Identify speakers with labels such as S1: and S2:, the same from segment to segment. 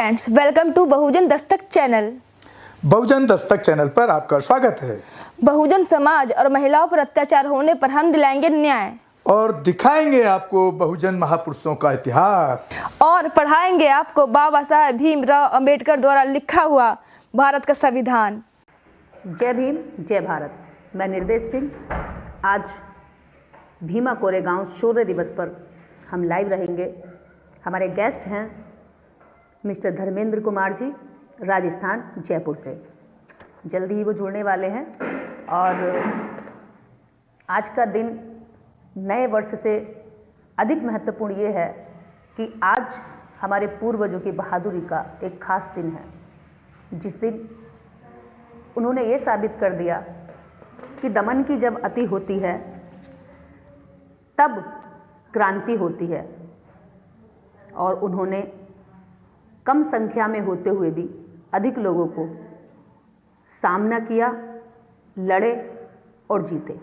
S1: Friends, welcome to Bahujan Dastak channel.
S2: Bahujan Dastak channel पर आपका स्वागत है।
S1: बहुजन समाज और महिलाओं पर अत्याचार होने पर हम दिलाएंगे न्याय
S2: और दिखाएंगे आपको बहुजन महापुरुषों का इतिहास
S1: और पढ़ाएंगे आपको बाबा साहेब भीमराव अंबेडकर द्वारा लिखा हुआ भारत का संविधान।
S3: जय भीम, जय भारत। मैं निर्देश सिंह। आज भीमा कोरेगांव शौर्य दिवस पर हम लाइव रहेंगे। हमारे गेस्ट हैं मिस्टर धर्मेंद्र कुमार जी, राजस्थान जयपुर से। जल्दी ही वो जुड़ने वाले हैं। और आज का दिन नए वर्ष से अधिक महत्वपूर्ण ये है कि आज हमारे पूर्वजों की बहादुरी का एक खास दिन है, जिस दिन उन्होंने ये साबित कर दिया कि दमन की जब अति होती है तब क्रांति होती है। और उन्होंने कम संख्या में होते हुए भी अधिक लोगों को सामना किया, लड़े और जीते।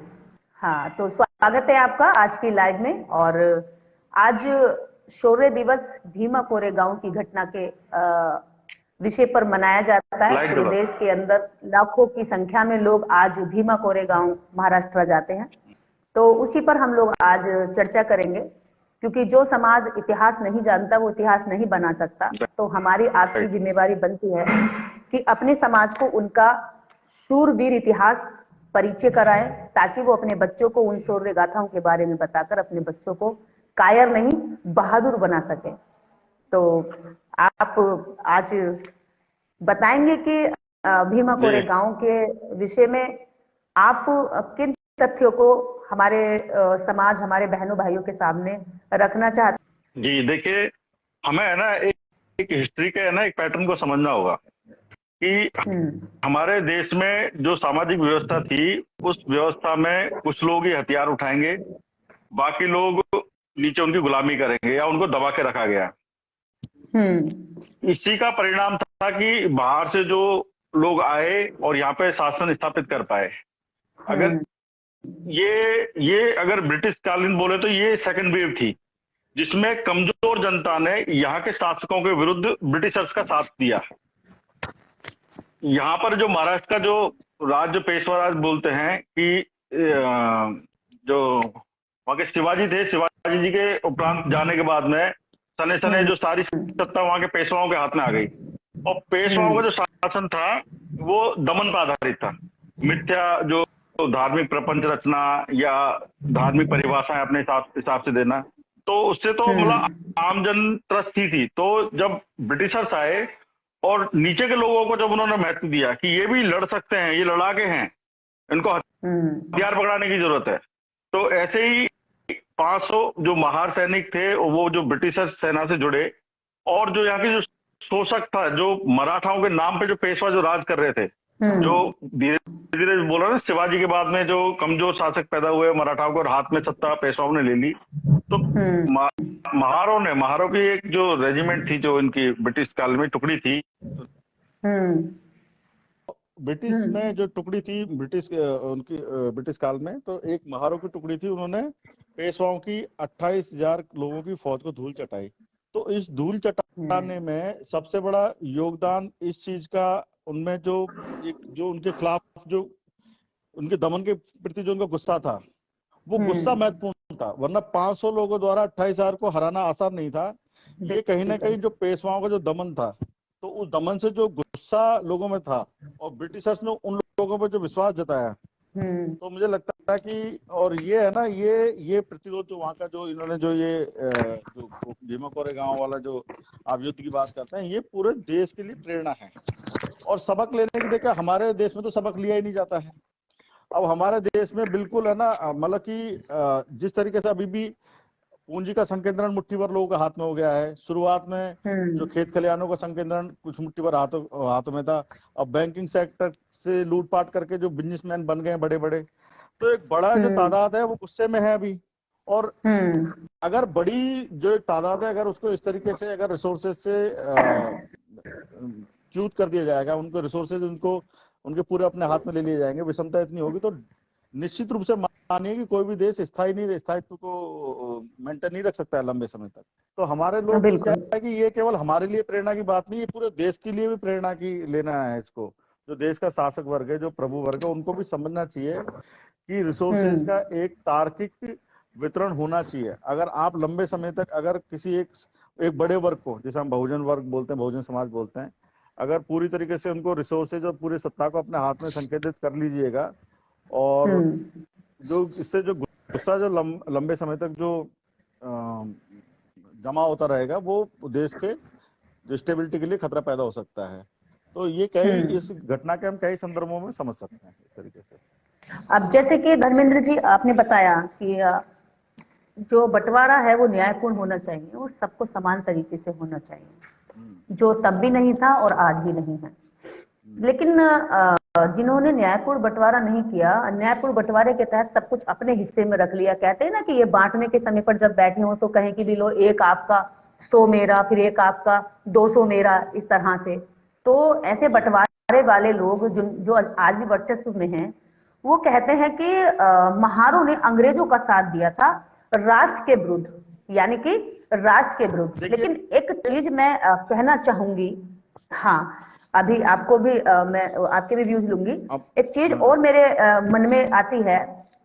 S3: हाँ, तो स्वागत है आपका आज की लाइव में। और आज शौर्य दिवस भीमा कोरेगांव की घटना के विषय पर मनाया जाता है। पूरे देश के अंदर लाखों की संख्या में लोग आज भीमा कोरेगांव महाराष्ट्र जाते हैं, तो उसी पर हम लोग आज चर्चा करेंगे। क्योंकि जो समाज इतिहास नहीं जानता वो इतिहास नहीं बना सकता। तो हमारी आपकी जिम्मेवारी बनती है कि अपने समाज को उनका शूरवीर इतिहास परिचय कराएं, ताकि वो अपने बच्चों को उन शौर्य गाथाओं के बारे में बताकर अपने बच्चों को कायर नहीं बहादुर बना सके। तो आप आज बताएंगे कि भीमा कोरेगांव के विषय में आप किन तथ्यों को हमारे समाज, हमारे बहनों भाइयों के सामने रखना चाहते हैं?
S4: जी देखिए, हमें है ना एक हिस्ट्री के है ना एक पैटर्न को समझना होगा कि हमारे देश में जो सामाजिक व्यवस्था थी, उस व्यवस्था में कुछ लोग ही हथियार उठाएंगे, बाकी लोग नीचे उनकी गुलामी करेंगे या उनको दबा के रखा गया। इसी का परिणाम था कि बाहर से जो लोग आए और यहाँ पे शासन स्थापित कर पाए। अगर ये अगर ब्रिटिश कालीन बोले तो ये सेकंड वेव थी, जिसमें कमजोर जनता ने यहाँ के शासकों के विरुद्ध ब्रिटिशर्स का साथ दिया। यहाँ पर जो महाराष्ट्र का जो राज्य पेशवा राज बोलते हैं कि जो वहां के शिवाजी थे, शिवाजी जी के उपरांत जाने के बाद में सने सने जो सारी सत्ता वहां के पेशवाओं के हाथ में आ गई। और पेशवाओं का जो शासन था वो दमन पर आधारित था। मिथ्या जो धार्मिक प्रपंच रचना या धार्मिक परिभाषाएं अपने हिसाब से देना, तो उससे तो मतलब आमजन त्रस्त थी। तो जब ब्रिटिशर्स आए और नीचे के लोगों को जब उन्होंने महत्व दिया कि ये भी लड़ सकते हैं, ये लड़ाके हैं, इनको हथियार पकड़ाने की जरूरत है, तो ऐसे ही 500 जो महार सैनिक थे वो जो ब्रिटिशर सेना से जुड़े, और जो यहाँ के जो शोषक था, जो मराठाओं के नाम पे जो पेशवा जो राज कर रहे थे, जो धीरे धीरे बोला ना शिवाजी के बाद में जो कमजोर शासक पैदा हुए मराठाओं को, और हाथ में सत्ता पेशवाओं ने ले ली। तो महारों की एक जो रेजिमेंट थी, जो इनकी ब्रिटिश काल में टुकड़ी थी,
S5: ब्रिटिश में जो टुकड़ी थी ब्रिटिश काल में, तो एक महारों की टुकड़ी थी। उन्होंने पेशवाओं की 28,000 लोगों की फौज को धूल चटाई। तो इस धूल चटाने में सबसे बड़ा योगदान इस चीज का उनमें जो उनके खिलाफ जो उनके दमन के प्रति जो उनका गुस्सा था, वो गुस्सा महत्वपूर्ण था। वरना 500 लोगों द्वारा 28,000 को हराना आसान नहीं था। ये कहीं ना कहीं जो पेशवाओं का जो दमन था, तो उस दमन से जो गुस्सा लोगों में था और ब्रिटिशर्स ने उन लोगों पर जो विश्वास जताया, तो मुझे लगता है कि, और ये है ना, ये प्रतिरोध जो वहाँ का जो इन्होंने जो भीमा कोरेगांव वाला जो आप युद्ध की बात करते हैं, ये पूरे देश के लिए प्रेरणा है। और सबक लेने की, देखिए हमारे देश में तो सबक लिया ही नहीं जाता है। अब हमारे देश में बिल्कुल है ना, मतलब कि जिस तरीके से अभी भी पूंजी का संकेंद्रण मुट्ठी भर लोगों के हाथ में हो गया है। शुरुआत में जो खेत खलिहानों का संकेंद्रण कुछ मुट्ठी भर हाथों में था, अब बैंकिंग सेक्टर से लूटपाट करके जो बिजनेसमैन बन गए बड़े बड़े, तो एक बड़ा जो तादाद है वो गुस्से में है अभी। और अगर बड़ी जो एक तादाद है, अगर उसको इस तरीके से अगर रिसोर्सेज से च्यूत कर दिया जाएगा, उनको रिसोर्सेज उनके पूरे अपने हाथ में ले लिए जाएंगे, विषमता इतनी होगी, तो निश्चित रूप से मानिए कि कोई भी देश स्थायित्व को मेंटेन नहीं रख सकता है लंबे समय तक। तो हमारे लोग
S3: बिल्कुल।
S5: क्या है कि ये केवल हमारे लिए प्रेरणा की बात नहीं, ये पूरे देश के लिए भी प्रेरणा की लेना है इसको। जो देश का शासक वर्ग है, जो प्रभु वर्ग है, उनको भी समझना चाहिए कि रिसोर्सेज का एक तार्किक वितरण होना चाहिए। अगर आप लंबे समय तक अगर किसी एक बड़े वर्ग को, जिसे हम बहुजन वर्ग बोलते हैं, बहुजन समाज बोलते हैं, अगर पूरी तरीके से उनको रिसोर्सेज और पूरे सत्ता को अपने हाथ में संकेतित कर लीजिएगा, और जो इससे जो गुस्सा जो लंबे समय तक जो जमा होता रहेगा, वो देश के जो स्टेबिलिटी के लिए खतरा पैदा हो सकता है। तो ये इस घटना के हम कई संदर्भों में समझ सकते हैं इस तरीके से।
S3: अब जैसे कि धर्मेंद्र जी आपने बताया कि जो बंटवारा है वो न्यायपूर्ण होना चाहिए और सबको समान तरीके से होना चाहिए, जो तब भी नहीं था और आज भी नहीं है। लेकिन जिन्होंने न्यायपूर्ण बंटवारा नहीं किया, न्यायपूर्ण बंटवारे के तहत सब कुछ अपने हिस्से में रख लिया, कहते हैं ना कि ये बांटने के समय पर जब बैठे हो तो कहें कि भी लो, एक आपका 100 मेरा, फिर एक आपका 200 मेरा, इस तरह से। तो ऐसे बंटवारे वाले लोग जो आज भी वर्चस्व में हैं, वो कहते हैं कि महारों ने अंग्रेजों का साथ दिया था राष्ट्र के विरुद्ध, यानी कि राष्ट्र के विरुद्ध। लेकिन एक चीज मैं कहना चाहूंगी, हाँ अभी आपको भी मैं आपके भी व्यूज लूंगी। एक चीज और मेरे मन में आती है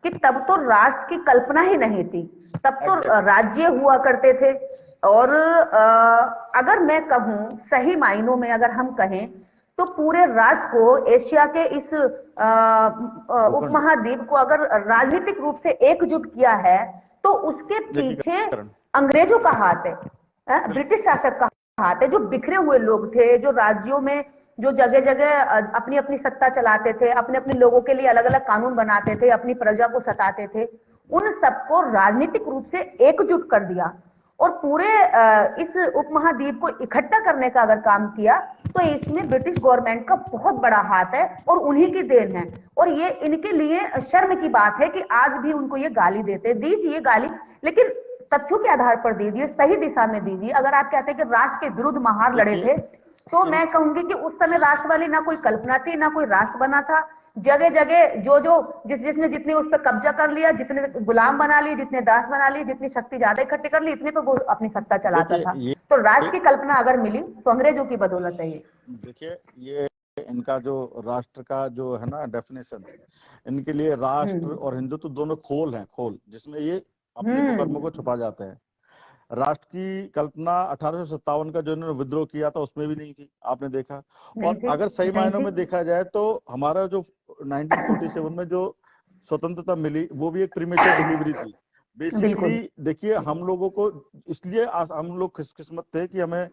S3: कि तब तो राष्ट्र की कल्पना ही नहीं थी, तब तो राज्य हुआ करते थे। और अगर मैं कहूं सही मायनों में अगर हम कहें तो पूरे राष्ट्र को, एशिया के इस उपमहाद्वीप को अगर राजनीतिक रूप से एकजुट किया है तो उसके पीछे अंग्रेजों का हाथ है, ब्रिटिश शासक का हाथ है। जो बिखरे हुए लोग थे, जो राज्यों में जो जगह जगह अपनी अपनी सत्ता चलाते थे, अपने अपने लोगों के लिए अलग अलग कानून बनाते थे, अपनी प्रजा को सताते थे, उन सबको राजनीतिक रूप से एकजुट कर दिया और पूरे इस उपमहाद्वीप को इकट्ठा करने का अगर काम किया तो इसमें ब्रिटिश गवर्नमेंट का बहुत बड़ा हाथ है और उन्हीं की देन है। और ये इनके लिए शर्म की बात है कि आज भी उनको ये गाली देते। दीजिए गाली, लेकिन तथ्यों के आधार पर दीजिए, सही दिशा में दीजिए। अगर आप कहते हैं कि राष्ट्र के विरुद्ध महार लड़े थे, तो मैं कहूंगी कि उस समय राष्ट्र वाली ना कोई कल्पना थी, ना कोई राष्ट्र बना था। जगह जगह जिसने जितने उस पर कब्जा कर लिया, जितने गुलाम बना लिए, जितने दास बना लिए, जितनी शक्ति ज्यादा इकट्ठी कर ली, इतने पे वो अपनी सत्ता चलाता था। तो राष्ट्र की कल्पना अगर मिली तो अंग्रेजों की बदौलत है। ये
S5: देखिए, ये इनका जो राष्ट्र का जो है ना डेफिनेशन, इनके लिए राष्ट्र और हिंदुत्व दोनों खोल हैं, खोल जिसमें ये अपने कर्मों को छुपा जाते हैं। राष्ट्र की कल्पना 1857 का जो इन्होंने विद्रोह किया था उसमें भी नहीं थी, आपने देखा। और अगर सही मायनों में देखा जाए तो हमारा जो 1947 में जो स्वतंत्रता मिली वो भी एक प्रीमेच्योर डिलीवरी थी बेसिकली। देखिए, हम लोगों को इसलिए हम लोग खुशकिस्मत थे कि हमें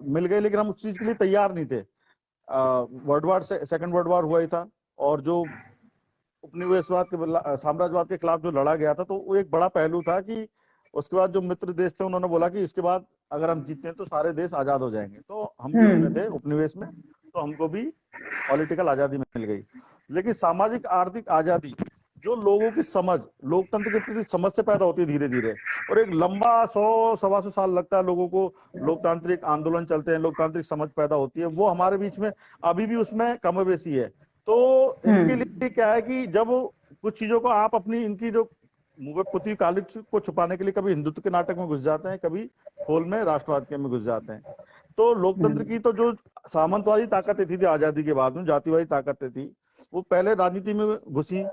S5: मिल गए, लेकिन हम उस चीज के लिए तैयार नहीं थे। सेकंड वर्ल्ड वॉर हुआ ही था, और जो उपनिवेशवाद के साम्राज्यवाद के खिलाफ जो लड़ा गया था, तो वो एक बड़ा पहलू था कि उसके बाद जो मित्र देश थे उन्होंने बोला कि इसके बाद अगर हम जीतते हैं तो सारे देश आजाद हो जाएंगे। तो हम भी उनमें थे, उपनिवेश में, तो हमको भी पॉलिटिकल आजादी मिल गई। लेकिन सामाजिक आर्थिक आजादी जो लोगों की समझ, लोकतंत्र के प्रति समझ से पैदा होती है धीरे धीरे, और एक लंबा 100-125 साल लगता है लोगों को, लोकतांत्रिक आंदोलन चलते हैं, लोकतांत्रिक समझ पैदा होती है, वो हमारे बीच में अभी भी उसमें कमोबेशी है। तो इनके लिए क्या है कि जब कुछ चीजों को आप अपनी इनकी जो मुँहपुती कालिक को छुपाने के लिए कभी हिंदुत्व के नाटक में घुस जाते हैं, कभी खोल में राष्ट्रवाद के में घुस जाते हैं। तो लोकतंत्र की तो जो सामंतवादी ताकतें थी आजादी के बाद में, जातिवादी ताकतें थी, वो पहले राजनीति में घुसी,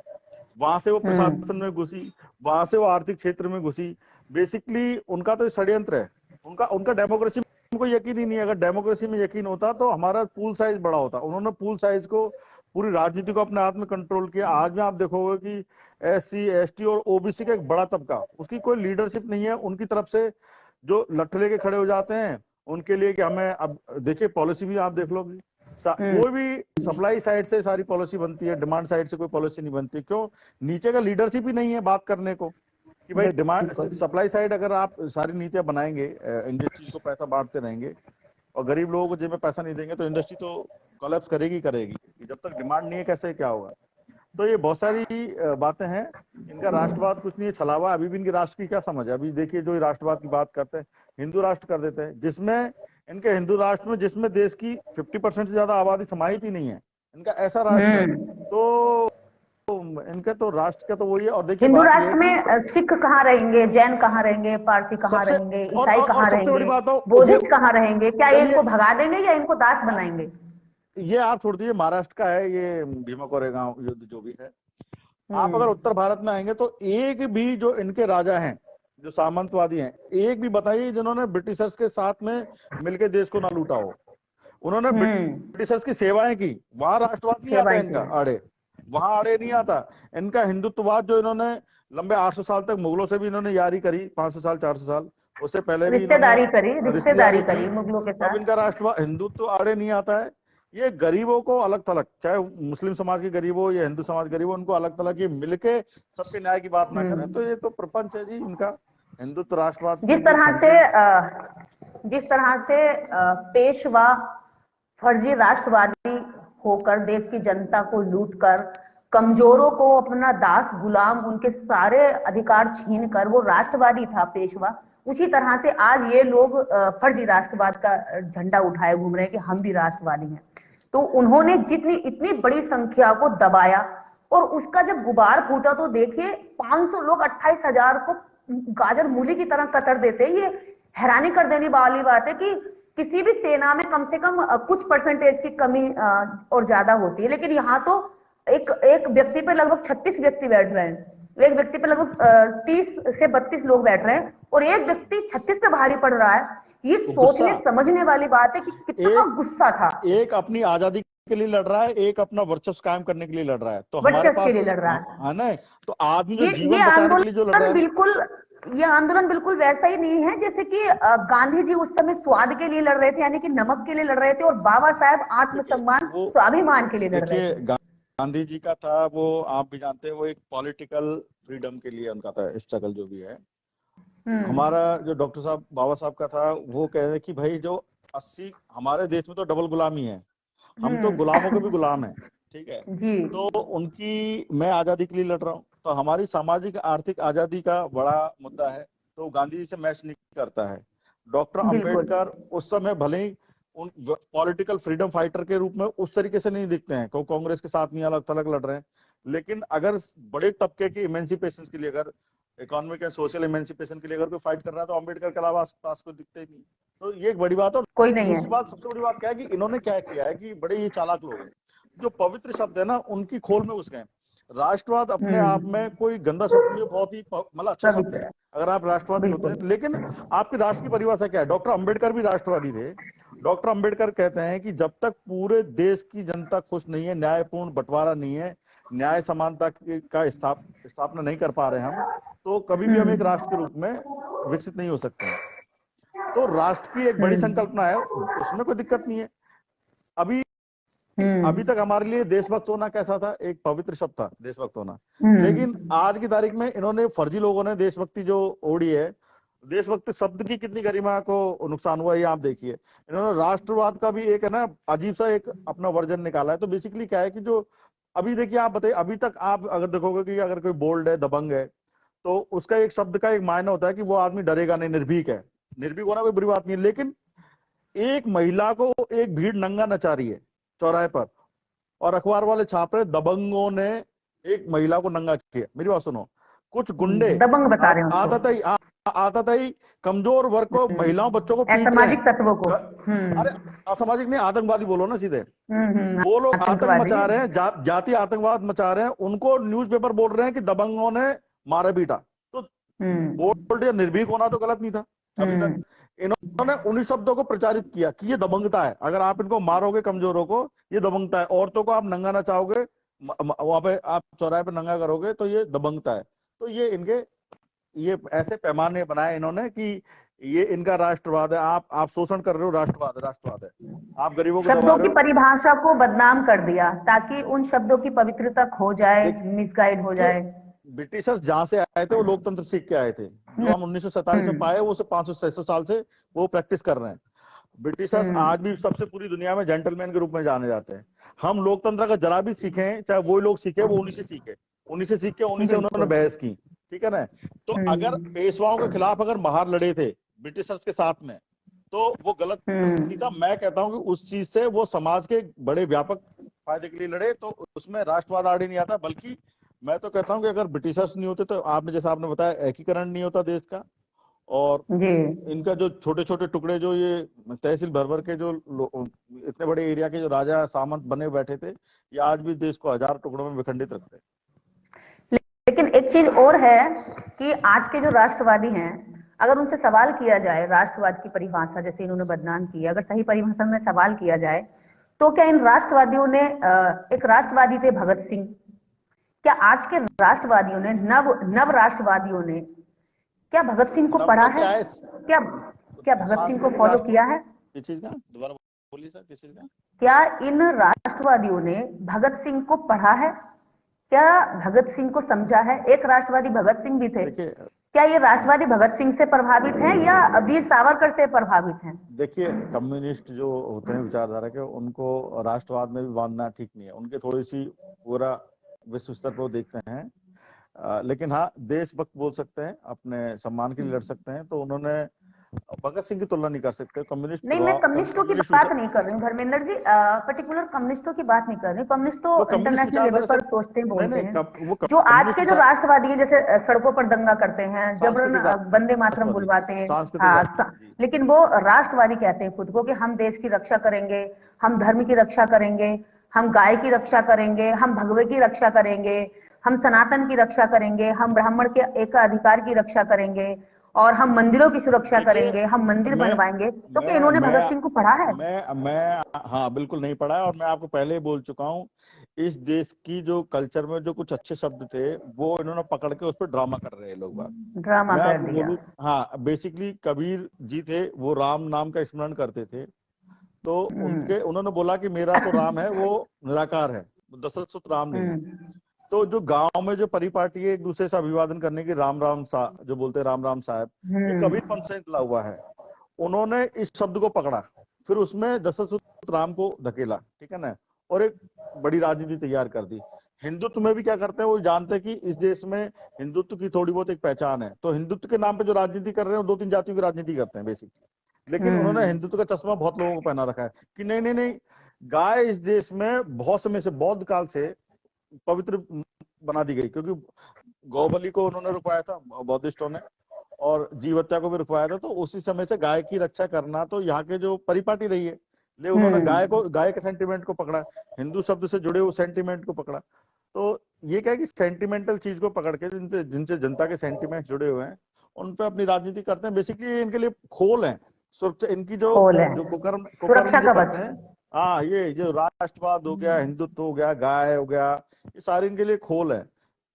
S5: वहां से वो प्रशासन में घुसी, वहां से वो आर्थिक क्षेत्र में घुसी। बेसिकली उनका तो षड्यंत्र है। उनका डेमोक्रेसी में कोई यकीन ही नहीं है। अगर डेमोक्रेसी में यकीन होता तो हमारा पूल साइज बड़ा होता। उन्होंने पूल साइज को, पूरी राजनीति को अपने हाथ में कंट्रोल किया। आज में आप देखोगे कि SC, ST और OBC का एक बड़ा तबका, उसकी कोई लीडरशिप नहीं है। उनकी तरफ से जो लठ लेके खड़े हो जाते हैं उनके लिए कि हमें, अब देखिए पॉलिसी भी आप देख लो, कोई भी सप्लाई साइड से सारी पॉलिसी बनती है, डिमांड साइड से कोई पॉलिसी नहीं बनती। क्यों? नीचे का लीडरशिप ही नहीं है बात करने को कि भाई डिमांड सप्लाई साइड अगर आप सारी नीतियां बनाएंगे, इंडस्ट्री को पैसा बांटते रहेंगे और गरीब लोगों को जेब में पैसा नहीं देंगे तो इंडस्ट्री तो कोलैप्स करेगी। जब तक डिमांड नहीं है कैसे क्या होगा? तो ये बहुत सारी बातें हैं। इनका राष्ट्रवाद कुछ नहीं है, छलावा। अभी भी इनके राष्ट्र की क्या समझ है? अभी देखिए, जो राष्ट्रवाद की बात करते हैं, हिंदू राष्ट्र कर देते हैं, जिसमें इनके हिंदू राष्ट्र में जिसमें देश की 50% से ज्यादा आबादी समाहित ही नहीं है, इनका ऐसा राष्ट्र है। तो इनका तो राष्ट्र का तो वही है। और देखिए
S3: हिंदू
S5: बात ये
S3: राष्ट्र
S5: है कि
S3: में सिख कहाँ रहेंगे, जैन कहाँ रहेंगे, पारसी कहाँ
S5: सबसे
S3: रहेंगे,
S5: और,
S3: ईसाई
S5: और,
S3: कहाँ
S5: और सबसे बड़ी
S3: रहेंगे,
S5: बात हो
S3: बौद्धिस्ट कहाँ रहेंगे? क्या ये
S5: चलिए
S3: इनको भगा देंगे या इनको दास बनाएंगे?
S5: ये आप छोड़ दीजिए, महाराष्ट्र का है ये भीमा कोरेगांव युद्ध जो भी है। आप अगर उत्तर भारत में आएंगे तो एक भी जो इनके राजा हैं जो सामंतवादी हैं, एक भी बताइए जिन्होंने ब्रिटिशर्स के साथ में मिलकर देश को ना लूटा हो। उन्होंने ब्रिटिशर्स की सेवाएं की, वहां राष्ट्रवाद नहीं आता
S3: सेवाएं
S5: इनका
S3: की।
S5: आड़े, वहां आड़े नहीं आता इनका। हिंदुत्ववाद जो इन्होंने लंबे 800 साल तक मुगलों से भी इन्होंने यारी करी, 500 साल 400 साल, उससे पहले भी इन्होंने
S3: रिश्तेदारी करी
S5: की,
S3: मुगलों के
S5: तब
S3: साथ।
S5: इनका राष्ट्रवाद हिंदुत्व आड़े नहीं आता है। ये गरीबों को अलग थलग, चाहे मुस्लिम समाज के गरीब हो या हिंदू समाज गरीब हो, उनको अलग थलग ये मिलके सबके न्याय की बात ना करें। तो ये तो प्रपंच है जी इनका, हिंदुत्व राष्ट्रवाद
S3: जिस तरह से पेशवा फर्जी राष्ट्रवादी होकर देश की जनता को लूटकर, कमजोरों को अपना दास गुलाम, उनके सारे अधिकार छीनकर वो राष्ट्रवादी था पेशवा, उसी तरह से आज ये लोग फर्जी राष्ट्रवाद का झंडा उठाए घूम रहे हैं कि हम भी राष्ट्रवादी हैं। तो उन्होंने जितनी इतनी बड़ी संख्या को दबाया और उसका जब गुबार फूटा तो देखिए 500 लोग 28,000 को गाजर मूली की तरह कतर देते। ये हैरानी कर देने वाली बात है कि किसी भी सेना में कम से कम कुछ परसेंटेज की कमी और ज्यादा होती है, लेकिन यहाँ तो एक व्यक्ति पे लगभग 36 व्यक्ति बैठ रहे हैं, एक व्यक्ति पे लगभग 30 से 32 लोग बैठ रहे हैं और एक व्यक्ति 36 पे भारी पड़ रहा है। ये सोचने समझने वाली बात है कि कितना गुस्सा था।
S5: एक अपनी आजादी के लिए लड़ रहा है, एक अपना वर्चस्व कायम करने के लिए लड़ रहा है। तो हमारे
S3: वर्चस्व
S5: पास
S3: के लिए लड़ रहा है
S5: ना, तो आदमी जो जीवन बचाने के लिए जो लड़ रहा है,
S3: ये आंदोलन बिल्कुल वैसा ही नहीं है जैसे कि गांधी जी उस समय स्वाद के लिए लड़ रहे थे, यानी कि नमक के लिए लड़ रहे थे, और बाबा साहब आत्मसम्मान स्वाभिमान के लिए लड़ रहे थे।
S5: गांधी जी का था वो, आप भी जानते हैं, वो एक पॉलिटिकल फ्रीडम के लिए उनका था स्ट्रगल जो भी है। हमारा जो डॉक्टर साहब बाबा साहब का था, वो कह रहे कि भाई जो 80 हमारे देश में तो डबल गुलामी है, हम तो गुलामों के भी गुलाम हैं, ठीक है जी। तो उनकी मैं आजादी के लिए लड़ रहा हूँ, तो हमारी सामाजिक आर्थिक आजादी का बड़ा मुद्दा है, तो गांधी जी से मैच नहीं करता है। डॉक्टर अंबेडकर उस समय भले ही उन पॉलिटिकल फ्रीडम फाइटर के रूप में उस तरीके से नहीं दिखते हैं, कांग्रेस के साथ नहीं अलग थलग लड़ रहे हैं, लेकिन अगर बड़े तबके की इमेंसिपेशन के लिए, अगर इकोनॉमिक एंड सोशल इमेंसिपेशन के लिए अगर कोई फाइट कर रहा है तो अंबेडकर के अलावा आसपास कोई दिखते ही नहीं। तो ये एक बड़ी बात है।
S3: कोई नहीं है।
S5: बात, सबसे बड़ी बात क्या है कि इन्होंने क्या किया है कि बड़े ये चालाक लोग हैं, जो पवित्र शब्द है ना उनकी खोल में घुस गए। राष्ट्रवाद अपने आप में कोई गंदा शब्द नहीं, बहुत ही मतलब अच्छा शब्द है अगर आप राष्ट्रवादी होते हैं। लेकिन आपकी राष्ट्र की परिभाषा क्या है? डॉक्टर अंबेडकर भी राष्ट्रवादी थे। डॉक्टर अंबेडकर कहते हैं कि जब तक पूरे देश की जनता खुश नहीं है, न्यायपूर्ण बंटवारा नहीं है, न्याय समानता का स्थापना नहीं कर पा रहे हम, तो कभी भी हम एक राष्ट्र के रूप में विकसित नहीं हो सकते हैं। तो राष्ट्र की एक बड़ी संकल्पना है, उसमें कोई दिक्कत नहीं है। अभी तक हमारे लिए देशभक्त होना कैसा था? एक पवित्र शब्द था देशभक्त होना। लेकिन आज की तारीख में इन्होंने, फर्जी लोगों ने देशभक्ति जो ओढ़ी है, देशभक्ति शब्द की कितनी गरिमा को नुकसान हुआ ये आप देखिए। इन्होंने राष्ट्रवाद का भी एक है ना अजीब सा एक अपना वर्जन निकाला है। तो बेसिकली क्या है कि जो अभी देखिए, आप बताइए, अभी तक आप अगर देखोगे कि अगर कोई बोल्ड है, दबंग है, तो उसका एक शब्द का एक मायना होता है कि वो आदमी डरेगा नहीं, निर्भीक है। निर्भीक होना कोई बुरी बात नहीं है, लेकिन एक महिला को एक भीड़ नंगा नचा रही है चौराहे पर, और अखबार वाले छाप रहे दबंगों ने एक महिला को नंगा किया। मेरी बात सुनो, कुछ गुंडे
S3: दबंग बता रहे हैं,
S5: आता ही कमजोर वर्ग को, महिलाओं बच्चों को पीट रहे हैं,
S3: असामाजिक तत्वों को।
S5: अरे असामाजिक नहीं, आतंकवादी बोलो ना सीधे। वो लोग आतंक मचा रहे हैं, जाति आतंकवाद मचा रहे हैं, उनको न्यूज़पेपर बोल रहे हैं कि दबंगों ने मारा पीटा। तो बोल्ड या निर्भीक होना तो गलत नहीं था अभी तक। इन्होंने उन्हीं शब्दों को प्रचारित किया कि ये दबंगता है, अगर आप इनको मारोगे कमजोरों को, ये दबंगता है। औरतों को आप नंगा ना चाहोगे, वहां पे आप चौराहे पे नंगा करोगे, तो ये दबंगता है। तो ये इनके ये ऐसे पैमाने बनाए इन्होंने कि ये इनका राष्ट्रवाद है। आप शोषण कर रहे हो, राष्ट्रवाद है। आप गरीबों को
S3: शब्दों की परिभाषा को बदनाम कर दिया ताकि उन शब्दों की पवित्रता खो जाए, मिसगाइड हो जाए।
S5: ब्रिटिशर्स जहां से आए थे वो लोकतंत्र सीख के आए थे, जो हम 1947 में पाए वो 500-600 साल से वो प्रैक्टिस कर रहे हैं। ब्रिटिशर्स आज भी सबसे पूरी दुनिया में जेंटलमैन के रूप में जाने जाते हैं। हम लोकतंत्र का जरा भी सीखे, चाहे वो लोग सीखे, वो उन्हीं से सीखे, उन्हीं से उन्होंने बहस की, ठीक है ना। तो अगर पेशवाओं के खिलाफ अगर बाहर लड़े थे ब्रिटिशर्स के साथ में, तो वो गलत था। मैं कहता हूं कि उस चीज से वो समाज के बड़े व्यापक फायदे के लिए लड़े, तो उसमें राष्ट्रवाद आड़े नहीं आता, बल्कि मैं तो कहता हूँ कि अगर ब्रिटिशर्स नहीं होते तो आपने जैसा आपने बताया एकीकरण नहीं होता देश का, और
S3: जी
S5: इनका जो छोटे छोटे टुकड़े जो ये तहसील भर भर के जो इतने बड़े एरिया के जो राजा सामंत बने बैठे थे, ये आज भी देश को 1000 टुकड़ों में विखंडित रखते हैं।
S3: लेकिन एक चीज और है कि आज के जो राष्ट्रवादी हैं, अगर उनसे सवाल किया जाए राष्ट्रवाद की परिभाषा, जैसे इन्होंने बदनाम की, अगर सही परिभाषा में सवाल किया जाए तो क्या इन राष्ट्रवादियों ने, एक राष्ट्रवादी थे भगत सिंह, क्या आज के राष्ट्रवादियों ने, नव राष्ट्रवादियों ने क्या भगत सिंह को पढ़ा है? क्या क्या भगत सिंह को फॉलो किया है?
S5: किस चीज का दोबारा बोलिए सर, किस चीज का?
S3: क्या इन राष्ट्रवादियों ने भगत सिंह को पढ़ा है? क्या भगत सिंह को समझा है? एक राष्ट्रवादी भगत सिंह भी थे।
S5: देखिए,
S3: क्या ये राष्ट्रवादी भगत सिंह से प्रभावित हैं या वीर सावरकर से प्रभावित हैं?
S5: देखिए कम्युनिस्ट जो होते हैं विचारधारा के, उनको राष्ट्रवाद में भी बांधना ठीक नहीं है। उनके थोड़ी सी पूरा विश्व स्तर पर देखते हैं, लेकिन हाँ देशभक्त बोल सकते हैं, अपने सम्मान के लिए लड़ सकते हैं। तो उन्होंने भगत सिंह की तुलना नहीं कर सकते। कम्युनिस्ट
S3: नहीं, मैं कम्युनिस्टों की बात नहीं कर रही हूँ धर्मेंद्र जी, पर्टिकुलर कम्युनिस्टों की बात नहीं कर रही हूँ। कम्युनिस्ट तो इंटरनेशनल लेवल पर सोचते हैं, बोलते हैं। जो आज के जो राष्ट्रवादी हैं, जैसे सड़कों पर दंगा करते हैं, जबरन वंदे मातरम बुलवाते हैं, लेकिन वो राष्ट्रवादी कहते हैं खुद को कि हम देश की रक्षा करेंगे, हम धर्म की रक्षा करेंगे, हम गाय की रक्षा करेंगे, हम भगवे की रक्षा करेंगे, हम सनातन की रक्षा करेंगे, हम ब्राह्मण के एकाधिकार की रक्षा करेंगे, और हम मंदिरों की सुरक्षा करेंगे, हम मंदिर बनवाएंगे। तो क्या इन्होंने भगत सिंह को पढ़ा है?
S5: मैं हाँ बिल्कुल नहीं पढ़ा है। और मैं आपको पहले ही बोल चुका हूँ, इस देश की जो कल्चर में जो कुछ अच्छे शब्द थे वो इन्होंने पकड़ के उस पर ड्रामा कर रहे हैं लोग बात।
S3: ड्रामा कर दिया।
S5: हाँ, बेसिकली कबीर जी थे, वो राम नाम का स्मरण करते थे। तो उन्होंने बोला कि मेरा तो राम है वो निराकार है, दशरथ सुत राम नहीं। तो जो गांव में जो परिपाटी है एक दूसरे से अभिवादन करने की, राम राम सा जो बोलते हैं, राम राम साहब, ये कबीर पंथ से निकला हुआ है। उन्होंने इस शब्द को पकड़ा, फिर उसमें दशरथ राम को धकेला, ठीक है ना, और एक बड़ी राजनीति तैयार कर दी। हिंदुत्व में भी क्या करते हैं, वो जानते हैं कि इस देश में हिंदुत्व की थोड़ी बहुत एक पहचान है। तो हिंदुत्व के नाम पे जो राजनीति कर रहे हैं वो 2-3 जातियों की राजनीति करते हैं बेसिकली। लेकिन उन्होंने हिंदुत्व का चश्मा बहुत लोगों को पहना रखा है कि नहीं नहीं नहीं, गाय इस देश में बहुत समय से, बौद्ध काल से पवित्र बना दी गई, क्योंकि गौबली को उन्होंने रुकवाया था बौद्धिस्टों ने, और जीव हत्या को भी रुकवाया था। तो उसी समय से गाय की रक्षा करना तो यहाँ के जो परिपाटी रही है, ले उन्होंने गाय के सेंटिमेंट को पकड़ा, हिंदू शब्द से जुड़े हुए सेंटिमेंट को पकड़ा। तो ये क्या है कि सेंटिमेंटल चीज को पकड़ के जिनसे जनता के सेंटिमेंट जुड़े हुए हैं उन पे अपनी राजनीति करते हैं। बेसिकली इनके लिए खोल है सुरक्षा, इनकी जो कुकर्म करते हैं। हाँ, ये जो राष्ट्रवाद हो गया, हिंदुत्व हो गया, गाय हो गया, ये सारे इनके लिए खोल है।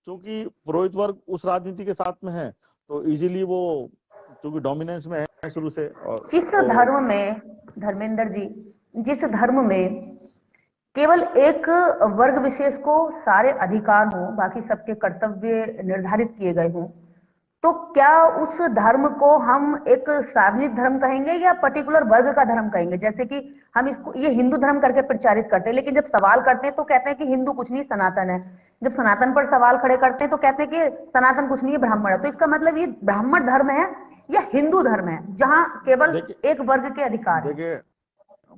S5: क्योंकि पुरोहित वर्ग उस राजनीति के साथ में है तो इजीली वो क्योंकि डोमिनेंस में है शुरू से। और
S3: जिस धर्म में धर्मेंद्र जी, जिस धर्म में केवल एक वर्ग विशेष को सारे अधिकार हो, बाकी सबके कर्तव्य निर्धारित किए गए हों, तो क्या उस धर्म को हम एक सार्वजनिक धर्म कहेंगे या पर्टिकुलर वर्ग का धर्म कहेंगे? जैसे कि हम इसको ये हिंदू धर्म करके प्रचारित करते हैं, लेकिन जब सवाल करते हैं तो कहते हैं कि हिंदू कुछ नहीं, सनातन है। जब सनातन पर सवाल खड़े करते हैं तो कहते हैं कि सनातन कुछ नहीं है, ब्राह्मण है। तो इसका मतलब ये ब्राह्मण धर्म है या हिंदू धर्म है जहाँ केवल एक वर्ग के अधिकार है?
S5: देखिए,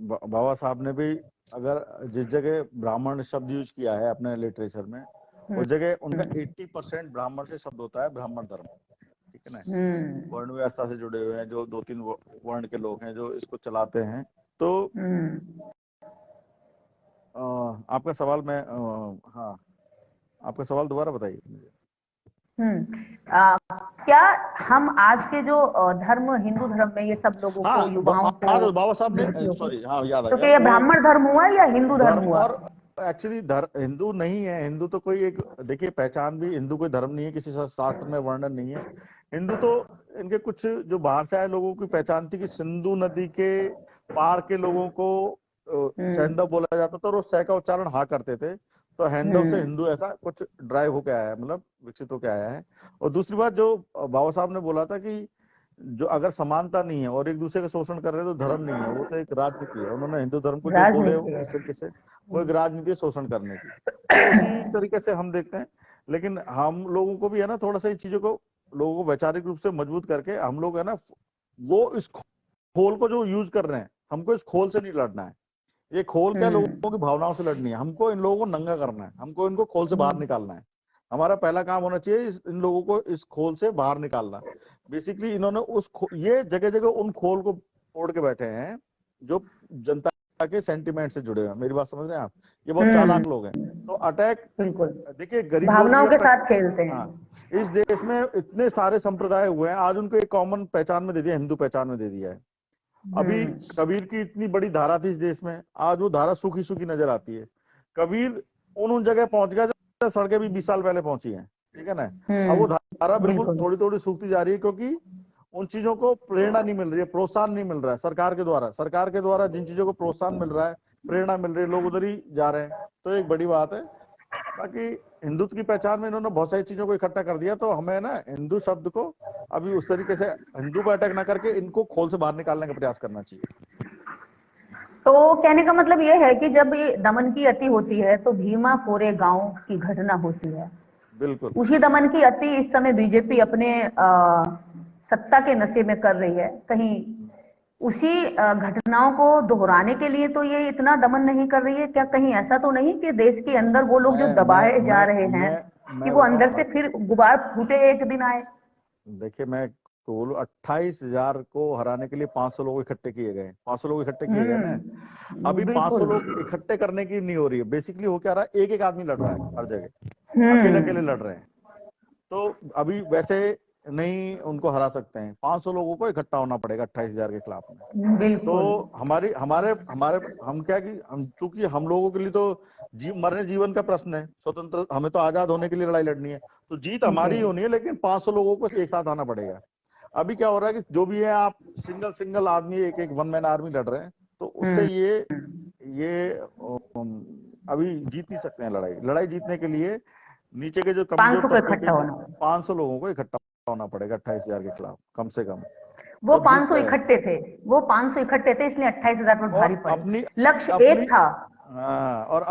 S5: बाबा साहब ने भी अगर जिस जगह ब्राह्मण शब्द यूज किया है अपने लिटरेचर में, उस जगह उनका 80% ब्राह्मण से शब्द होता है ब्राह्मण धर्म, ठीक है ना। वर्ण व्यवस्था से जुड़े हुए हैं जो 2-3 वर्ण के लोग हैं जो इसको चलाते हैं। तो आपका सवाल मैं हाँ, आपका सवाल दोबारा बताइए मुझे।
S3: क्या हम आज के जो धर्म, हिंदू धर्म में ये सब लोगों को, युवाओं को,
S5: बाबा साहब ने सॉरी हाँ याद आ
S3: गया, तो ये ब्राह्मण धर्म हुआ या हिंदू धर्म हुआ?
S5: और एक्चुअली हिंदू नहीं है। हिंदू तो कोई एक, देखिए पहचान भी, हिंदू कोई धर्म नहीं है, किसी शास्त्र में वर्णन नहीं है। हिंदू तो इनके कुछ जो बाहर से आए लोगों की पहचान थी कि सिंधु नदी के पार के लोगों को सैंधव बोला जाता था और वो सै का उच्चारण हा करते थे। तो हैंदव से हिंदू ऐसा कुछ ड्राइव होके आया है, मतलब विकसित होके आया है। और दूसरी बात जो बाबा साहब ने बोला था कि जो अगर समानता नहीं है और एक दूसरे का शोषण कर रहे हैं तो धर्म नहीं है, वो तो एक राजनीति है। उन्होंने हिंदू धर्म को जो बोले वो एक राजनीति है शोषण करने की। तो उसी तरीके से हम देखते हैं। लेकिन हम लोगों को भी है ना, थोड़ा सा इन चीजों को लोगों को वैचारिक रूप से मजबूत करके हम लोग है ना, वो इस खोल को जो यूज कर रहे हैं, हमको इस खोल से नहीं लड़ना है। ये खोल क्या लोगों की भावनाओं से लड़नी है। हमको इन लोगों को नंगा करना है, हमको इनको खोल से बाहर निकालना है। हमारा पहला काम होना चाहिए इन लोगों को इस खोल से बाहर निकालना। बेसिकली इन्होंने ये जगह जगह उन खोल को ओढ़ के बैठे हैं जो जनता के सेंटिमेंट से जुड़े हुए हैं। मेरी बात समझ रहे हैं आप? ये बहुत चालाक लोग हैं। तो अटैक,
S3: बिल्कुल
S5: देखिए गरीब
S3: भावनाओं
S5: लोग
S3: के
S5: भी
S3: साथ खेलते हैं।
S5: हाँ, इस देश में इतने सारे संप्रदाय हुए हैं, आज उनको एक कॉमन पहचान में दे दिया, हिंदू पहचान में दे दिया है। अभी कबीर की इतनी बड़ी धारा थी इस देश में, आज वो धारा सूखी सूखी नजर आती है। कबीर उन जगह पहुंच गया जहां सड़कें भी 20 साल पहले पहुंची हैं, ठीक है ना। अब वो धारा बिल्कुल थोड़ी थोड़ी सूखती जा रही है, क्योंकि उन चीजों को प्रेरणा नहीं मिल रही है, प्रोत्साहन नहीं मिल रहा है सरकार के द्वारा जिन चीजों को प्रोत्साहन मिल रहा है, प्रेरणा मिल रही है, लोग उधर ही जा रहे हैं। तो एक बड़ी बात है। बाकी हिंदुत्व की पहचान में इन्होंने बहुत सारी चीजों को इकट्ठा कर दिया, तो हमें ना हिंदू शब्द को अभी उस तरीके से हिंदू पर अटैक ना करके इनको खोल से बाहर निकालने का प्रयास करना चाहिए।
S3: तो कहने का मतलब ये है कि जब ये दमन की अति होती है तो भीमा कोरेगांव की घटना होती है।
S5: बिल्कुल
S3: उसी दमन की अति इस समय बीजेपी अपने सत्ता के नशे में कर रही है। कहीं उसी घटनाओं को दोहराने के लिए तो ये इतना दमन नहीं कर रही है क्या? कहीं ऐसा तो नहीं कि देश के अंदर वो लोग जो दबाए जा रहे हैं कि वो अंदर से फिर गुबार फूटे एक दिन आए?
S5: देखिए, मैं बोलूं 28,000 को हराने के लिए 500 लोग इकट्ठे किए गए, 500 लोग इकट्ठे किए गए ना। अभी 500 लोग इकट्ठे करने की नहीं हो रही है। बेसिकली हो क्या रहा है, एक एक आदमी लड़ रहा है हर जगह, अकेले अकेले लड़ रहे हैं। तो अभी वैसे नहीं उनको हरा सकते हैं, 500 लोगों को इकट्ठा होना पड़ेगा 28,000 के खिलाफ में। तो हमारे हम क्या कि हम चूंकि हम लोगों के लिए तो मरने जीवन का प्रश्न है, स्वतंत्र हमें तो आजाद होने के लिए लड़ाई लड़नी है, तो जीत हमारी होनी है, लेकिन 500 लोगों को एक साथ आना पड़ेगा। अभी क्या हो रहा है कि जो भी है आप सिंगल आदमी एक वन मैन आर्मी लड़ रहे हैं, तो उससे ये अभी जीत नहीं सकते हैं। लड़ाई जीतने के लिए नीचे के जो कमजोर तबके के 500 लोगों को इकट्ठा होना पड़ेगा 28,000 के खिलाफ कम से कम।
S3: वो 500 इकट्ठे थे, इसलिए 28,000 पर भारी पड़े। लक्ष्य एक था।
S5: और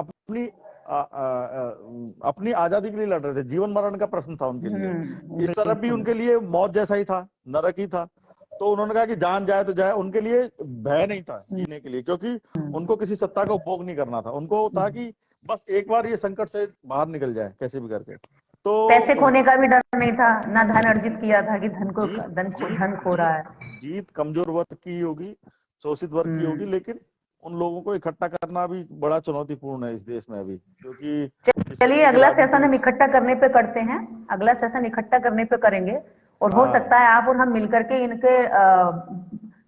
S5: अपनी आजादी के लिए लड़ रहे थे, जीवन मरण का प्रश्न था उनके लिए। इस तरफ भी उनके लिए मौत जैसा ही था, नरक ही था। तो उन्होंने कहा कि जान जाए तो जाए, उनके लिए भय नहीं था जीने के लिए, क्योंकि उनको किसी सत्ता का उपभोग नहीं करना था। उनको था कि बस एक बार ये संकट से बाहर निकल जाए कैसे भी करके। तो
S3: पैसे खोने का भी डर नहीं था, ना धन अर्जित किया था कि धन खो रहा है।
S5: जीत कमजोर वर्ग की होगी, शोषित वर्ग की होगी, लेकिन उन लोगों को इकट्ठा करना भी बड़ा चुनौतीपूर्ण है इस देश में अभी, क्योंकि
S3: चलिए अगला सेशन हम इकट्ठा करने पे करते हैं, अगला सेशन इकट्ठा करने पे करेंगे। और हो सकता है आप और हम मिलकर के इनके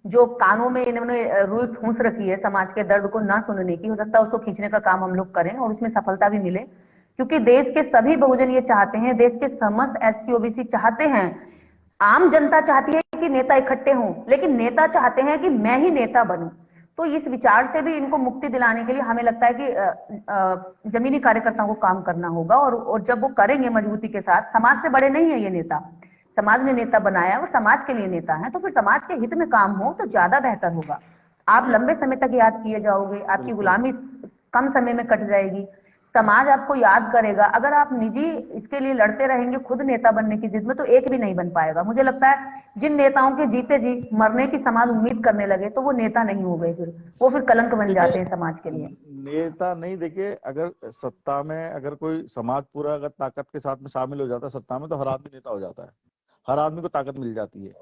S3: जो कानों में इन्होंने रुई ठूंस रखी है समाज के दर्द को ना सुनने की, हो सकता है उसको खींचने का काम हम लोग करें और उसमें सफलता भी मिले। क्योंकि देश के सभी बहुजन ये चाहते हैं, देश के समस्त SC OBC चाहते हैं, आम जनता चाहती है कि नेता इकट्ठे हों, लेकिन नेता चाहते हैं कि मैं ही नेता बनूं। तो इस विचार से भी इनको मुक्ति दिलाने के लिए हमें लगता है कि जमीनी कार्यकर्ताओं को काम करना होगा। और जब वो करेंगे मजबूती के साथ, समाज से बड़े नहीं है ये नेता, समाज ने नेता बनाया, वो समाज के लिए नेता है, तो फिर समाज के हित में काम हो तो ज्यादा बेहतर होगा। आप लंबे समय तक याद किए जाओगे, आपकी गुलामी कम समय में कट जाएगी, समाज आपको याद करेगा। अगर आप निजी इसके लिए लड़ते रहेंगे खुद नेता बनने की जिद में, तो एक भी नहीं बन पाएगा। मुझे लगता है जिन नेताओं के जीते जी मरने की समाज उम्मीद करने लगे, तो वो नेता नहीं हो गए, फिर वो कलंक बन जाते हैं समाज के लिए।
S5: नेता नहीं, देखिए अगर सत्ता में अगर कोई समाज पूरा अगर ताकत के साथ में शामिल हो जाता है सत्ता में, तो हर आदमी नेता हो जाता है, हर आदमी को ताकत मिल जाती है।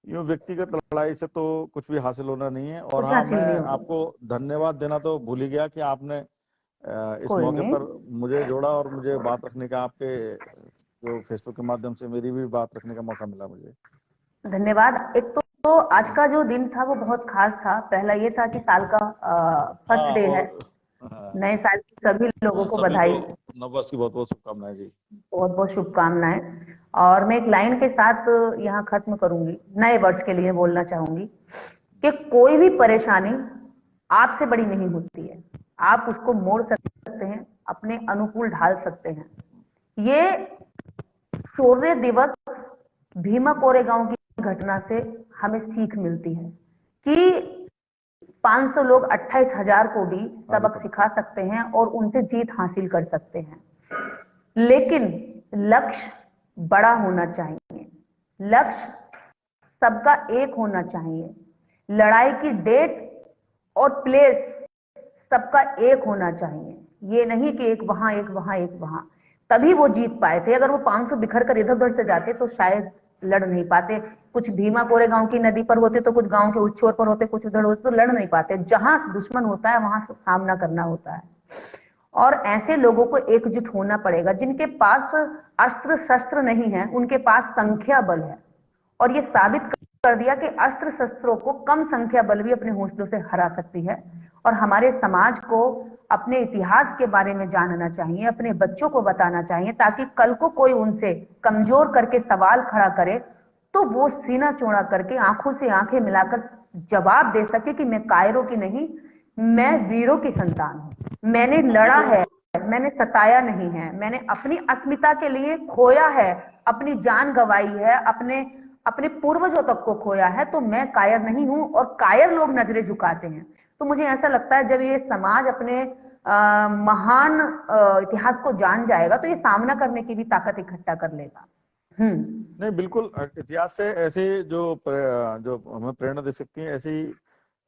S5: यूं व्यक्तिगत लड़ाई से तो कुछ भी हासिल होना नहीं है। और हाँ, मैं आपको धन्यवाद देना तो भूल ही गया कि आपने इस मौके पर मुझे जोड़ा और मुझे बात रखने का, आपके जो फेसबुक के माध्यम से मेरी भी बात रखने का मौका मिला मुझे।
S3: धन्यवाद। एक तो आज का जो दिन था वो बहुत खास था। पहला ये था कि साल का फर्स्ट डे है, नए साल की सभी लोगों को बधाई,
S5: नववर्ष की बहुत बहुत शुभकामनाएं जी,
S3: बहुत बहुत शुभकामनाएं। और मैं एक लाइन के साथ यहाँ खत्म करूंगी, नए वर्ष के लिए बोलना चाहूंगी कि कोई भी परेशानी आपसे बड़ी नहीं होती है, आप उसको मोड़ सकते हैं, अपने अनुकूल ढाल सकते हैं। ये शौर्य दिवस भीमा कोरेगांव की घटना से हमें सीख मिलती है कि 500 लोग 28,000 को भी सबक सिखा सकते हैं और उनसे जीत हासिल कर सकते हैं। लेकिन लक्ष्य बड़ा होना चाहिए, लक्ष्य सबका एक होना चाहिए, लड़ाई की डेट और प्लेस सबका एक होना चाहिए। ये नहीं कि एक वहां एक वहां एक वहां, तभी वो जीत पाए थे। अगर वो 500 बिखर कर इधर उधर से जाते तो शायद लड़ नहीं पाते। कुछ भीमा कोरेगांव की नदी पर होते तो कुछ गांव के उस छोर पर होते, कुछ उधर होते, तो लड़ नहीं पाते। जहां दुश्मन होता है वहां सामना करना होता है, और ऐसे लोगों को एकजुट होना पड़ेगा। जिनके पास अस्त्र शस्त्र नहीं है, उनके पास संख्या बल है, और ये साबित कर दिया कि अस्त्र शस्त्रों को कम संख्या बल भी अपने हौसलों से हरा सकती है। और हमारे समाज को अपने इतिहास के बारे में जानना चाहिए, अपने बच्चों को बताना चाहिए, ताकि कल को कोई उनसे कमजोर करके सवाल खड़ा करे तो वो सीना चौड़ा करके आंखों से आंखें मिलाकर जवाब दे सके कि मैं कायरों की नहीं, मैं वीरों की संतान हूं। मैंने लड़ा है, मैंने सताया नहीं है, मैंने अपनी अस्मिता के लिए खोया है, अपनी जान गंवाई है, अपने पूर्वजों तक को खोया है। तो मैं कायर नहीं हूं, और कायर लोग नजरें झुकाते हैं। तो मुझे ऐसा लगता है जब ये समाज अपने महान इतिहास को जान जाएगा तो ये सामना करने की भी ताकत इकट्ठा कर लेगा।
S5: नहीं, बिल्कुल इतिहास से ऐसे जो हमें प्रेरणा दे सकती है, ऐसी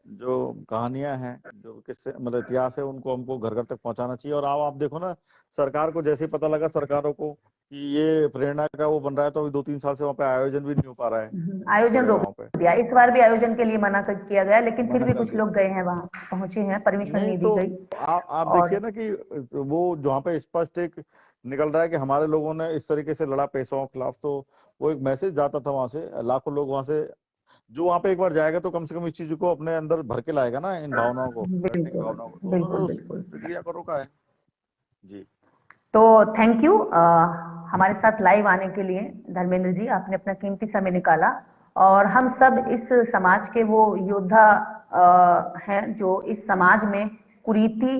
S5: जो कहानियां हैं, जो किससे मतलब इतिहास है, उनको हमको घर घर तक पहुंचाना चाहिए। और आप देखो ना, सरकार को जैसे ही पता लगा, सरकारों को कि ये प्रेरणा का वो बन रहा है, तो 2-3 साल से वहाँ पे आयोजन भी नहीं हो पा रहा है।
S3: आयोजन रोक दिया। इस बार भी आयोजन के लिए मना किया गया, लेकिन फिर भी कुछ लोग गए हैं, वहां पहुंचे हैं, परमिशन नहीं दी गई।
S5: आप देखिए ना कि वो जहाँ पे स्पष्ट एक निकल रहा है कि हमारे लोगों ने इस तरीके से लड़ा पेशवाओं के खिलाफ, तो वो एक मैसेज जाता था वहां से। लाखों लोग वहां से, जो वहां पे एक बार जाएगा तो कम से कम इस चीज को अपने अंदर भर के लाएगा ना, इन भावनाओं को,
S3: बिल्कुल
S5: प्रक्रिया को रोका है जी।
S3: तो थैंक यू हमारे साथ लाइव आने के लिए धर्मेंद्र जी, आपने अपना कीमती समय निकाला। और हम सब इस समाज के वो योद्धा हैं जो इस समाज में कुरीति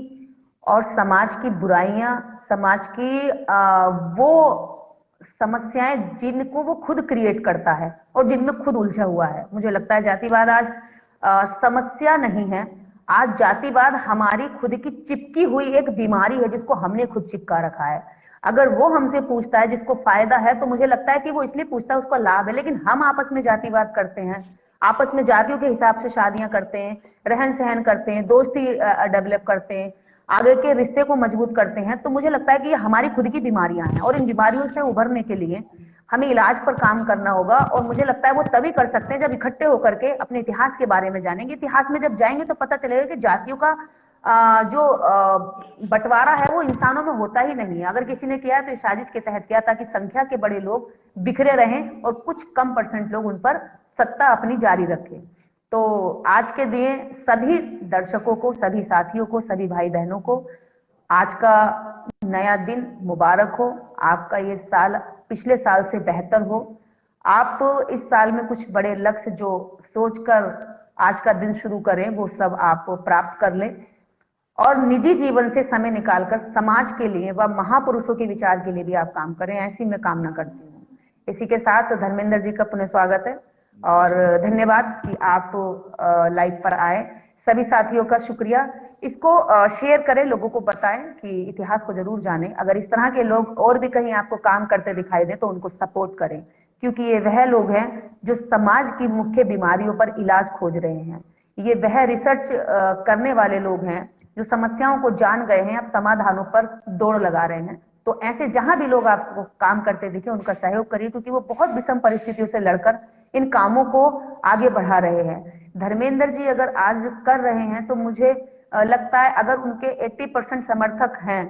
S3: और समाज की बुराइयां, समाज की वो समस्याएं जिनको वो खुद क्रिएट करता है और जिनमें खुद उलझा हुआ है। मुझे लगता है जातिवाद आज समस्या नहीं है, आज जातिवाद हमारी खुद की चिपकी हुई एक बीमारी है जिसको हमने खुद चिपका रखा है। अगर वो हमसे पूछता है जिसको फायदा है, तो मुझे लगता है कि वो इसलिए पूछता है उसको लाभ है। लेकिन हम आपस में जातिवाद करते हैं, आपस में जातियों के हिसाब से शादियां करते हैं, रहन सहन करते हैं, दोस्ती डेवलप करते हैं, आगे के रिश्ते को मजबूत करते हैं। तो मुझे लगता है कि ये हमारी खुद की बीमारियां हैं, और इन बीमारियों से उभरने के लिए हमें इलाज पर काम करना होगा। और मुझे लगता है वो तभी कर सकते हैं जब इकट्ठे होकर के अपने इतिहास के बारे में जानेंगे। इतिहास में जब जाएंगे तो पता चलेगा कि जातियों का जो बंटवारा है वो इंसानों में होता ही नहीं है। अगर किसी ने किया है तो इस साजिश के तहत किया, ताकि संख्या के बड़े लोग बिखरे रहें और कुछ कम % लोग उन पर सत्ता अपनी जारी रखें। तो आज के दिन सभी दर्शकों को, सभी साथियों को, सभी भाई बहनों को आज का नया दिन मुबारक हो। आपका ये साल पिछले साल से बेहतर हो। आप इस साल में कुछ बड़े लक्ष्य जो सोचकर आज का दिन शुरू करें, वो सब आप प्राप्त कर लें, और निजी जीवन से समय निकालकर समाज के लिए व महापुरुषों के विचार के लिए भी आप काम करें, ऐसी मैं कामना करती हूँ। इसी के साथ धर्मेंद्र जी का पुनः स्वागत है और धन्यवाद कि आप लाइव पर आए। सभी साथियों का शुक्रिया। इसको शेयर करें, लोगों को बताएं कि इतिहास को जरूर जानें। अगर इस तरह के लोग और भी कहीं आपको काम करते दिखाई दे तो उनको सपोर्ट करें, क्योंकि ये वह लोग हैं जो समाज की मुख्य बीमारियों पर इलाज खोज रहे हैं। ये वह रिसर्च करने वाले लोग हैं जो समस्याओं को जान गए हैं, अब समाधानों पर दौड़ लगा रहे हैं। तो ऐसे जहां भी लोग आपको काम करते दिखे उनका सहयोग करिए, क्योंकि वो बहुत विषम परिस्थितियों से लड़कर इन कामों को आगे बढ़ा रहे हैं। धर्मेंद्र जी अगर आज कर रहे हैं तो मुझे लगता है अगर उनके 80% समर्थक हैं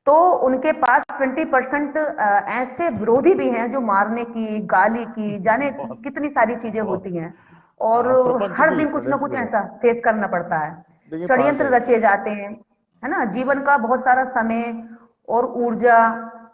S3: तो उनके पास 20% ऐसे विरोधी भी हैं जो मारने की, गाली की, जाने कितनी सारी चीजें होती हैं, और हर दिन कुछ ना कुछ ऐसा फेस करना पड़ता है। षड्यंत्र रचे जाते हैं, है ना। जीवन का बहुत सारा समय और ऊर्जा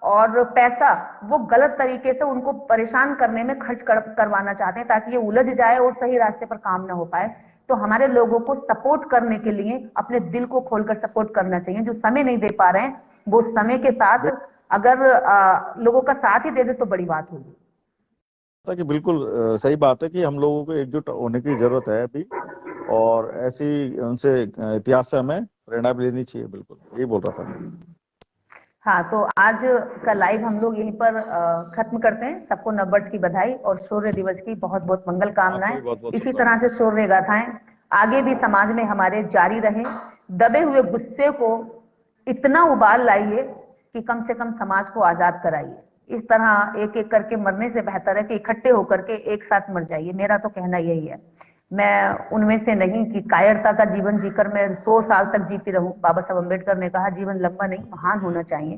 S3: और पैसा वो गलत तरीके से उनको परेशान करने में खर्च करवाना चाहते हैं, ताकि ये उलझ जाए और सही रास्ते पर काम ना हो पाए। तो हमारे लोगों को सपोर्ट करने के लिए अपने दिल को खोलकर सपोर्ट करना चाहिए। जो समय नहीं दे पा रहे हैं वो समय के साथ अगर लोगों का साथ ही दे दे तो बड़ी बात होगी।
S5: कि बिल्कुल सही बात है कि हम लोगों को एकजुट होने की जरूरत है अभी, और ऐसी उनसे इतिहास से हमें प्रेरणा भी लेनी चाहिए। बिल्कुल यही बोल रहा था।
S3: हाँ, तो आज का लाइव हम लोग यहीं पर खत्म करते हैं। सबको नववर्ष की बधाई और शौर्य दिवस की बहुत बहुत मंगल कामनाएं। इसी तरह से शौर्य गाथाएं आगे भी समाज में हमारे जारी रहें। दबे हुए गुस्से को इतना उबाल लाइए कि कम से कम समाज को आजाद कराइए। इस तरह एक एक करके मरने से बेहतर है कि इकट्ठे होकर के एक साथ मर जाइए। मेरा तो कहना यही है। मैं उनमें से नहीं कि कायरता का जीवन जीकर मैं 100 साल तक जीती रहूं। बाबा साहब अम्बेडकर ने कहा जीवन लंबा नहीं महान होना चाहिए,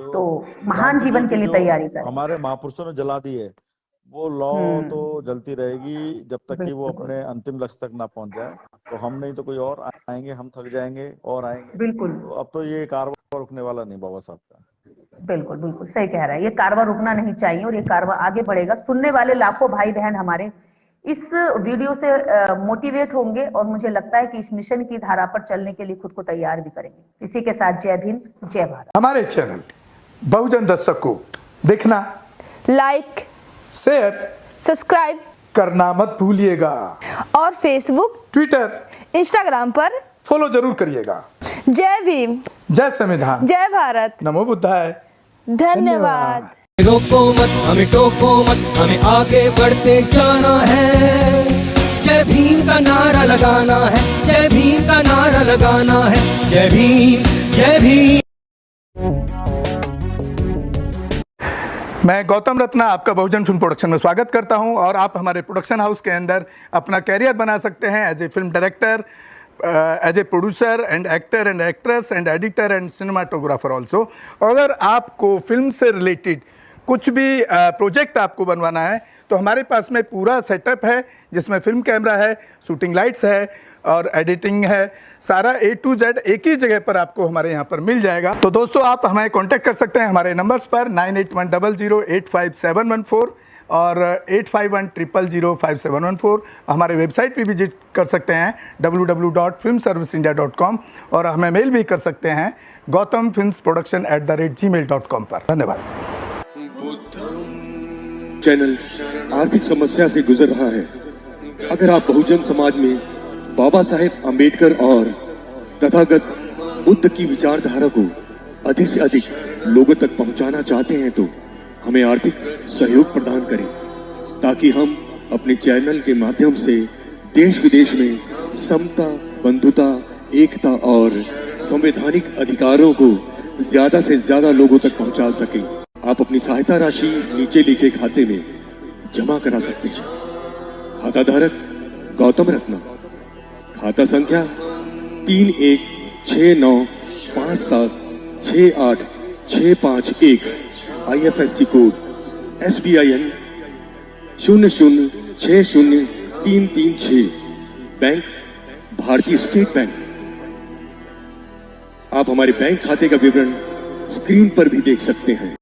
S3: तो महान जीवन के लिए तैयारी करें।
S5: हमारे महापुरुषों ने जला दी है, वो लौ तो जलती रहेगी जब तक कि वो अपने अंतिम लक्ष्य तक ना पहुंच जाए। तो हम नहीं तो कोई और आएंगे, हम थक जाएंगे और आएंगे।
S3: बिल्कुल।
S5: तो अब तो ये कारवां रुकने वाला नहीं बाबा साहब का।
S3: बिल्कुल बिल्कुल सही कह रहा है। ये कारवां रुकना नहीं चाहिए और ये कारवां आगे बढ़ेगा। सुनने वाले लाखों भाई बहन हमारे इस वीडियो से मोटिवेट होंगे और मुझे लगता है कि इस मिशन की धारा पर चलने के लिए खुद को तैयार भी करेंगे। इसी के साथ जय भीम, जय भारत।
S2: हमारे चैनल बहुजन दस्तक को देखना,
S1: लाइक,
S2: शेयर,
S1: सब्सक्राइब
S2: करना मत भूलिएगा
S1: और फेसबुक,
S2: ट्विटर,
S1: इंस्टाग्राम पर
S2: फॉलो जरूर करिएगा।
S1: जय भीम,
S2: जय संविधान,
S1: जय भारत,
S2: नमो बुद्धाय।
S1: धन्यवाद।
S6: रोको मत, हमें टोको मत, हमें आगे बढ़ते जाना है। जय भीम का नारा लगाना है, जय भीम का नारा लगाना है। जय भीम, जय भीम।
S2: मैं गौतम रत्ना आपका बहुजन फिल्म प्रोडक्शन में स्वागत करता हूं और आप हमारे प्रोडक्शन हाउस के अंदर अपना कैरियर बना सकते हैं as a film director, as a producer and actor and actress and editor and cinematographer also. अगर आपको फिल्म से रिलेटेड कुछ भी प्रोजेक्ट आपको बनवाना है तो हमारे पास में पूरा सेटअप है, जिसमें फिल्म कैमरा है, शूटिंग लाइट्स है और एडिटिंग है। सारा A to Z एक ही जगह पर आपको हमारे यहाँ पर मिल जाएगा। तो दोस्तों आप हमें कांटेक्ट कर सकते हैं हमारे नंबर्स पर 9810085714 और 8510005714। हमारे वेबसाइट पे विजिट कर सकते हैं www.filmserviceindia.com और हमें मेल भी कर सकते हैं gautamfilmsproduction@gmail.com पर। धन्यवाद।
S7: चैनल आर्थिक समस्या से गुजर रहा है। अगर आप बहुजन समाज में बाबा साहेब अम्बेडकर और तथागत बुद्ध की विचारधारा को अधिक से अधिक लोगों तक पहुंचाना चाहते हैं तो हमें आर्थिक सहयोग प्रदान करें, ताकि हम अपने चैनल के माध्यम से देश विदेश में समता, बंधुता, एकता और संवैधानिक अधिकारों को ज्यादा से ज्यादा लोगों तक पहुंचा सकें। आप अपनी सहायता राशि नीचे लिखे खाते में जमा करा सकते हैं। खाता धारक गौतम रत्ना, खाता संख्या 3169576865 IFSC कोड SBIN 0060336, बैंक भारतीय स्टेट बैंक। आप हमारे बैंक खाते का विवरण स्क्रीन पर भी देख सकते हैं।